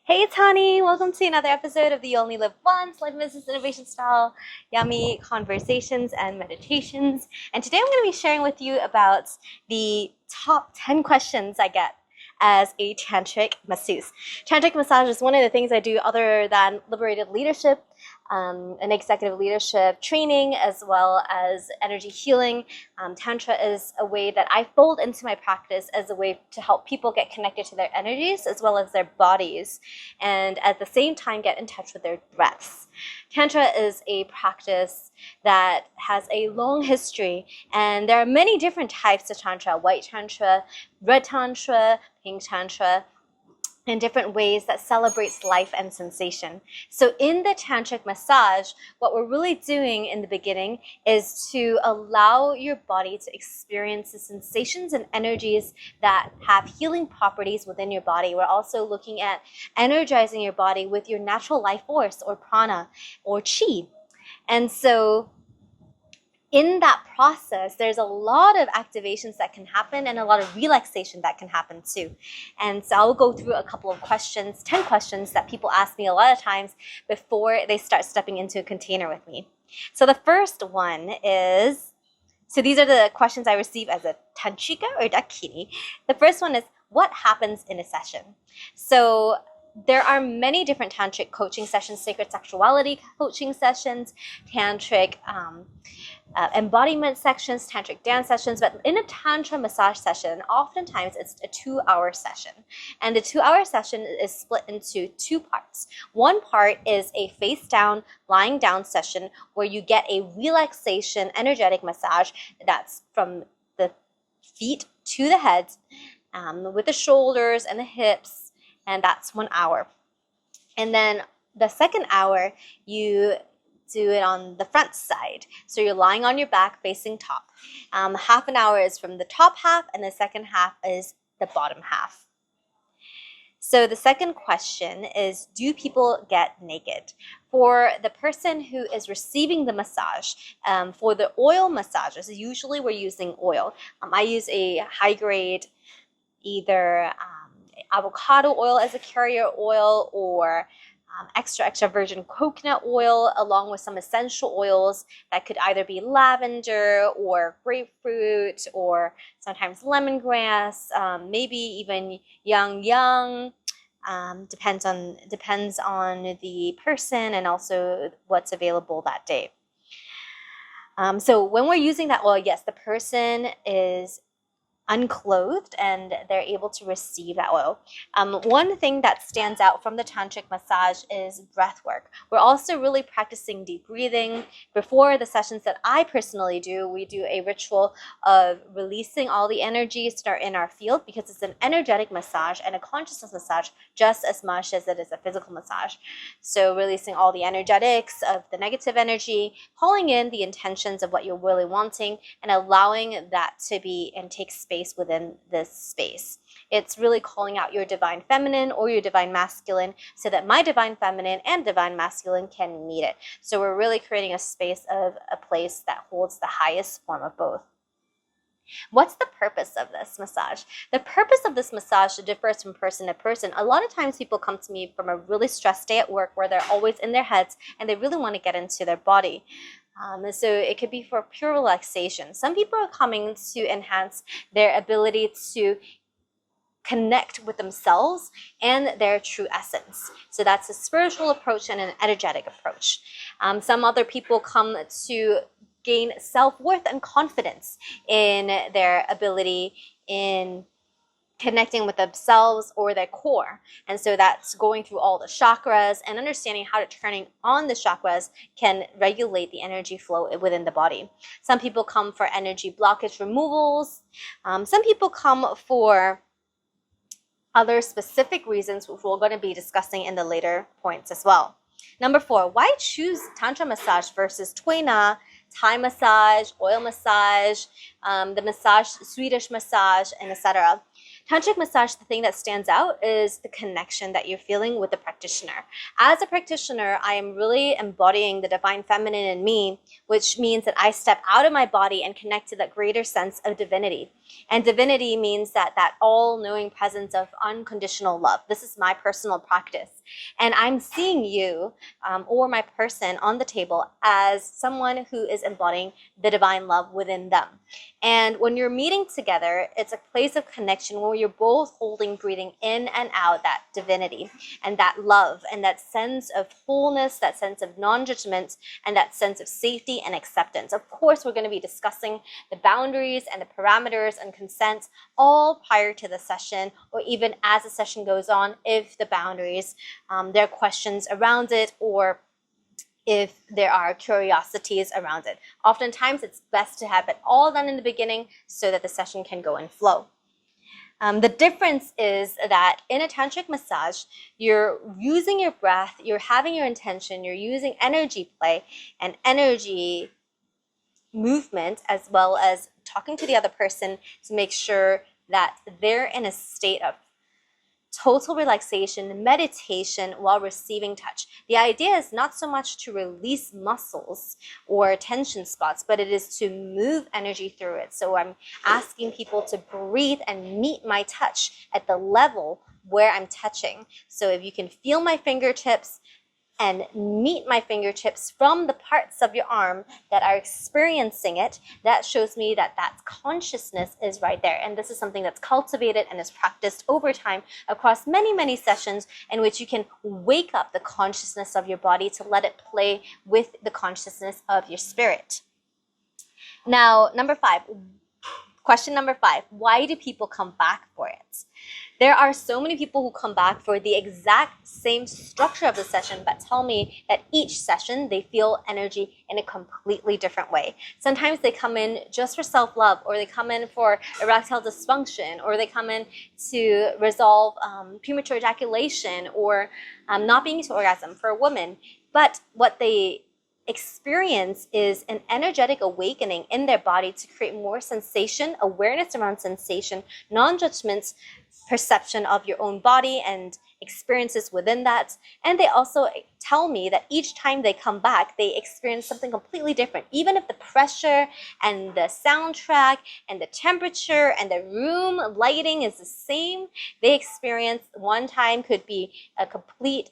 Hey, it's Hani. Welcome to another episode of the You Only Live Once Life Business Innovation Style Yummy Conversations and Meditations. And today I'm going to be sharing with you about the top 10 questions I get as a tantric masseuse. Tantric massage is one of the things I do other than liberated leadership, and executive leadership training, as well as energy healing. Tantra is a way that I fold into my practice as a way to help people get connected to their energies as well as their bodies, and at the same time get in touch with their breaths. Tantra is a practice that has a long history, and there are many different types of Tantra: white Tantra, red Tantra, pink Tantra, in different ways that celebrates life and sensation. So in the Tantric massage, what we're really doing in the beginning is to allow your body to experience the sensations and energies that have healing properties within your body. We're also looking at energizing your body with your natural life force, or prana, or chi. And so in that process, there's a lot of activations that can happen and a lot of relaxation that can happen too. And so I'll go through a couple of questions, 10 questions that people ask me a lot of times before they start stepping into a container with me. So the first one is, so these are the questions I receive as a Tantrika or Dakini. The first one is, what happens in a session? So there are many different tantric coaching sessions: sacred sexuality coaching sessions, tantric embodiment sections, tantric dance sessions. But in a tantra massage session, oftentimes it's a 2-hour session, and the 2-hour session is split into 2 parts. One part is a face down, lying down session where you get a relaxation energetic massage that's from the feet to the head, with the shoulders and the hips, and that's 1 hour. And then the second hour, you do it on the front side. So you're lying on your back facing top. Half an hour is from the top half, and the second half is the bottom half. So the second question is, do people get naked? For the person who is receiving the massage, for the oil massages, usually we're using oil. I use a high grade, either avocado oil as a carrier oil, or extra virgin coconut oil, along with some essential oils that could either be lavender or grapefruit, or sometimes lemongrass, maybe even yang. Depends on the person and also what's available that day. So when we're using that oil, yes, the person is unclothed and they're able to receive that oil. One thing that stands out from the tantric massage is breath work. We're also really practicing deep breathing. Before the sessions that I personally do, we do a ritual of releasing all the energies that are in our field, because it's an energetic massage and a consciousness massage just as much as it is a physical massage. So releasing all the energetics of the negative energy, calling in the intentions of what you're really wanting, and allowing that to be and take space within this space. It's really calling out your divine feminine or your divine masculine, so that my divine feminine and divine masculine can meet it. So we're really creating a space of a place that holds the highest form of both. What's the purpose of this massage? The purpose of this massage differs from person to person. A lot of times people come to me from a really stressed day at work where they're always in their heads and they really want to get into their body. So it could be for pure relaxation. Some people are coming to enhance their ability to connect with themselves and their true essence. So that's a spiritual approach and an energetic approach. Some other people come to gain self-worth and confidence in their ability in connecting with themselves or their core. And so that's going through all the chakras and understanding how to turning on the chakras can regulate the energy flow within the body. Some people come for energy blockage removals. Some people come for other specific reasons, which we're going to be discussing in the later points as well. Number 4, why choose Tantra massage versus Tuina, Thai massage, oil massage, the massage, Swedish massage, and etc.? Tantric massage, the thing that stands out is the connection that you're feeling with the practitioner. As a practitioner, I am really embodying the divine feminine in me, which means that I step out of my body and connect to that greater sense of divinity. And divinity means that all-knowing presence of unconditional love. This is my personal practice. And I'm seeing you or my person on the table as someone who is embodying the divine love within them. And when you're meeting together, it's a place of connection where you're both holding, breathing in and out that divinity and that love and that sense of wholeness, that sense of non-judgment, and that sense of safety and acceptance. Of course, we're going to be discussing the boundaries and the parameters and consent all prior to the session, or even as the session goes on, if the boundaries, there are questions around it, or if there are curiosities around it. Oftentimes, it's best to have it all done in the beginning so that the session can go in flow. The difference is that in a tantric massage, you're using your breath, you're having your intention, you're using energy play and energy movement, as well as talking to the other person to make sure that they're in a state of total relaxation, meditation while receiving touch. The idea is not so much to release muscles or tension spots, but it is to move energy through it. So I'm asking people to breathe and meet my touch at the level where I'm touching. So if you can feel my fingertips and meet my fingertips from the parts of your arm that are experiencing it, that shows me that that consciousness is right there. And this is something that's cultivated and is practiced over time across many, many sessions, in which you can wake up the consciousness of your body to let it play with the consciousness of your spirit. Now, question number 5, why do people come back for it? There are so many people who come back for the exact same structure of the session, but tell me that each session they feel energy in a completely different way. Sometimes they come in just for self-love, or they come in for erectile dysfunction, or they come in to resolve premature ejaculation, or not being to orgasm for a woman. But what they experience is an energetic awakening in their body to create more sensation, awareness around sensation, non-judgment, perception of your own body and experiences within that. And they also tell me that each time they come back, they experience something completely different. Even if the pressure and the soundtrack and the temperature and the room lighting is the same, they experience one time could be a complete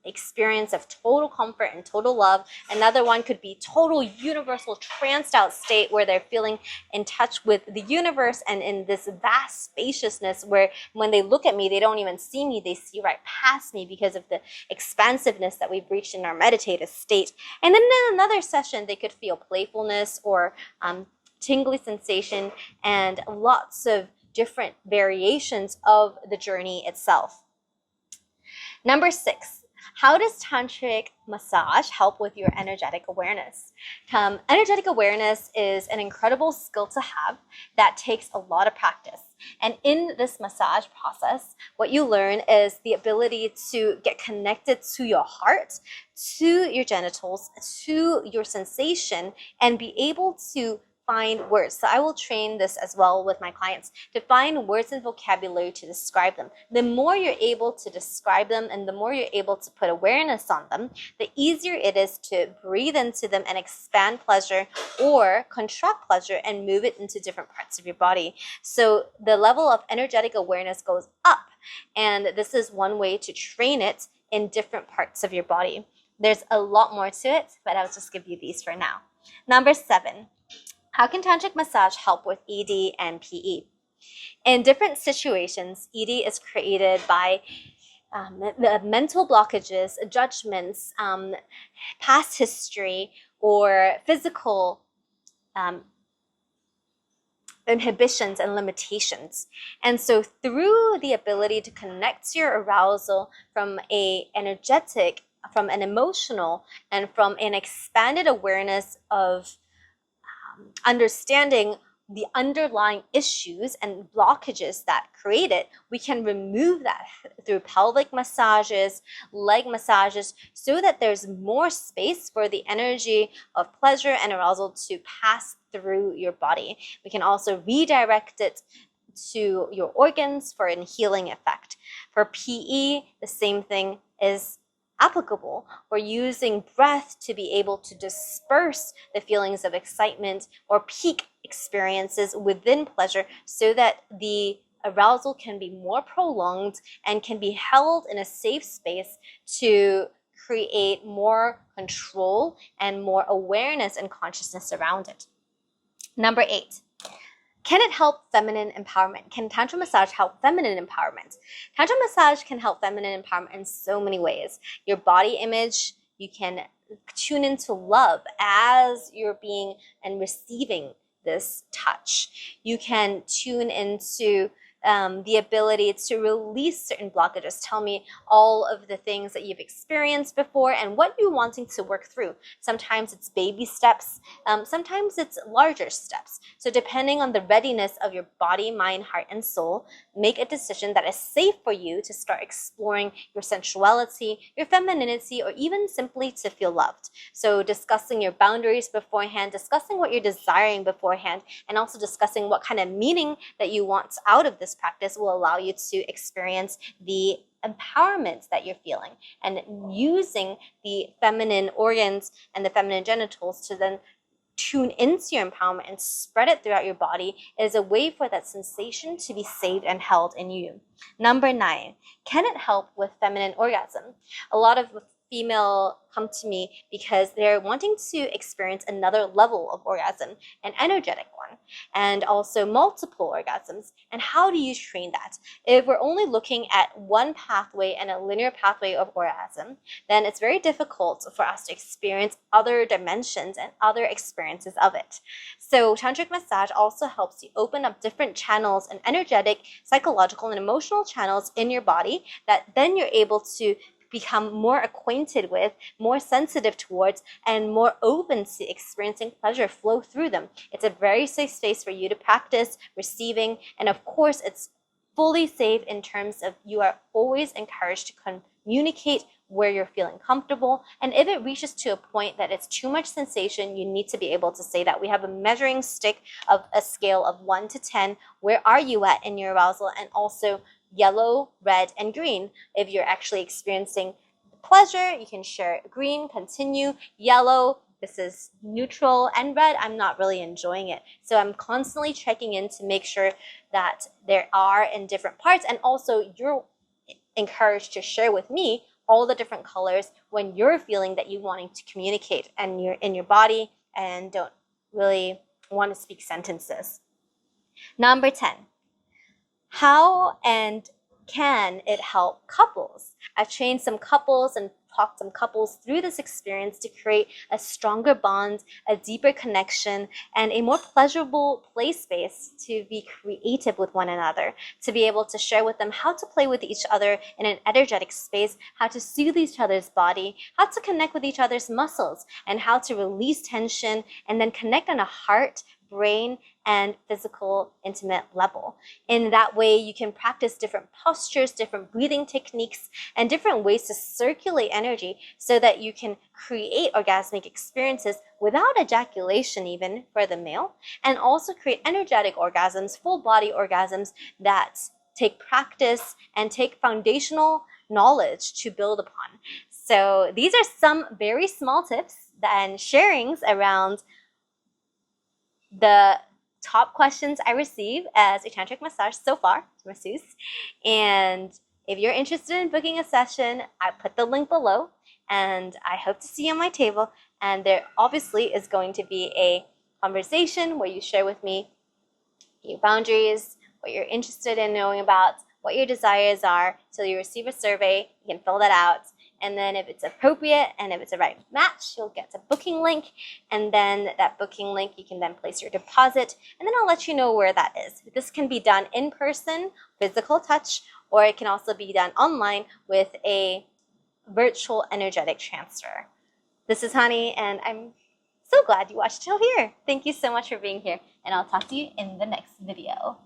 experience of total comfort and total love. Another one could be total universal tranced out state where they're feeling in touch with the universe and in this vast spaciousness where when they look at me, they don't even see me, they see right past me because of the expansiveness that we've reached in our meditative state. And then in another session, they could feel playfulness or tingly sensation and lots of different variations of the journey itself. Number 6, how does tantric massage help with your energetic awareness? Energetic awareness is an incredible skill to have that takes a lot of practice. And in this massage process, what you learn is the ability to get connected to your heart, to your genitals, to your sensation, and be able to find words. So I will train this as well with my clients to find words and vocabulary to describe them. The more you're able to describe them and the more you're able to put awareness on them, the easier it is to breathe into them and expand pleasure or contract pleasure and move it into different parts of your body. So the level of energetic awareness goes up, and this is one way to train it in different parts of your body. There's a lot more to it, but I'll just give you these for now. Number 7. How can tantric massage help with ED and PE? In different situations, ED is created by the mental blockages, judgments, past history, or physical inhibitions and limitations. And so through the ability to connect to your arousal from an energetic, from an emotional, and from an expanded awareness of understanding the underlying issues and blockages that create it, we can remove that through pelvic massages, leg massages, so that there's more space for the energy of pleasure and arousal to pass through your body. We can also redirect it to your organs for a healing effect. For PE, the same thing is applicable. We're using breath to be able to disperse the feelings of excitement or peak experiences within pleasure so that the arousal can be more prolonged and can be held in a safe space to create more control and more awareness and consciousness around it. Number 8. Can it help feminine empowerment? Can Tantra massage help feminine empowerment? Tantra massage can help feminine empowerment in so many ways. Your body image, you can tune into love as you're being and receiving this touch. You can tune into the ability to release certain blockages. Tell me all of the things that you've experienced before and what you're wanting to work through. Sometimes it's baby steps, sometimes it's larger steps. So depending on the readiness of your body, mind, heart, and soul, make a decision that is safe for you to start exploring your sensuality, your femininity, or even simply to feel loved. So discussing your boundaries beforehand, discussing what you're desiring beforehand, and also discussing what kind of meaning that you want out of this practice will allow you to experience the empowerment that you're feeling, and using the feminine organs and the feminine genitals to then tune into your empowerment and spread it throughout your body is a way for that sensation to be saved and held in you. Number 9, can it help with feminine orgasm? A lot of female come to me because they're wanting to experience another level of orgasm, an energetic one, and also multiple orgasms. And how do you train that? If we're only looking at one pathway and a linear pathway of orgasm, then it's very difficult for us to experience other dimensions and other experiences of it. So Tantric massage also helps you open up different channels and energetic, psychological, and emotional channels in your body that then you're able to become more acquainted with, more sensitive towards, and more open to experiencing pleasure flow through them. It's a very safe space for you to practice receiving, and of course it's fully safe in terms of you are always encouraged to communicate where you're feeling comfortable. And if it reaches to a point that it's too much sensation, you need to be able to say that. We have a measuring stick of a scale of 1 to 10. Where are you at in your arousal? And also yellow, red, and green. If you're actually experiencing pleasure, you can share green, continue, yellow, this is neutral, and red, I'm not really enjoying it. So I'm constantly checking in to make sure that there are in different parts, and also you're encouraged to share with me all the different colors when you're feeling that you wanting to communicate and you're in your body and don't really want to speak sentences. Number 10. How and can it help couples? I've trained some couples and talked some couples through this experience to create a stronger bond, a deeper connection, and a more pleasurable play space to be creative with one another, to be able to share with them how to play with each other in an energetic space, how to soothe each other's body, how to connect with each other's muscles, and how to release tension and then connect on a heart, brain, and physical intimate level. In that way, you can practice different postures, different breathing techniques, and different ways to circulate energy so that you can create orgasmic experiences without ejaculation even for the male, and also create energetic orgasms, full body orgasms that take practice and take foundational knowledge to build upon. So these are some very small tips and sharings around the top questions I receive as a tantric massage so far, masseuse. And if you're interested in booking a session, I put the link below, and I hope to see you on my table. And there obviously is going to be a conversation where you share with me your boundaries, what you're interested in knowing about, what your desires are. So you receive a survey, you can fill that out. And then if it's appropriate and if it's a right match, you'll get a booking link. And then that booking link, you can then place your deposit. And then I'll let you know where that is. This can be done in person, physical touch, or it can also be done online with a virtual energetic transfer. This is Hani, and I'm so glad you watched till here. Thank you so much for being here, and I'll talk to you in the next video.